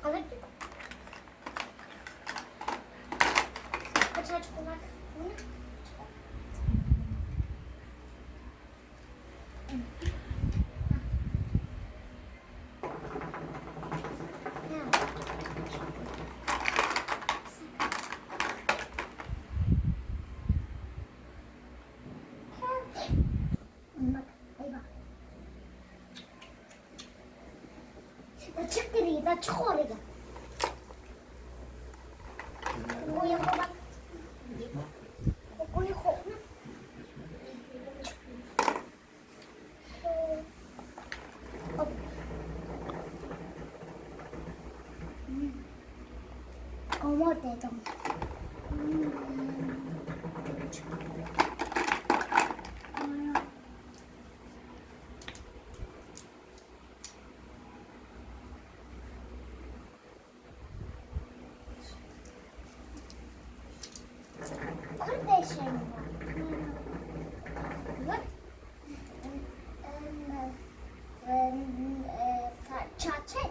Alır. Kaçar çikolata. Bak, eyvah. Çık dedi, çık oraya. Kuya ko bak. Kuya ko. Ama dedim. Kardeşim var. Çaçe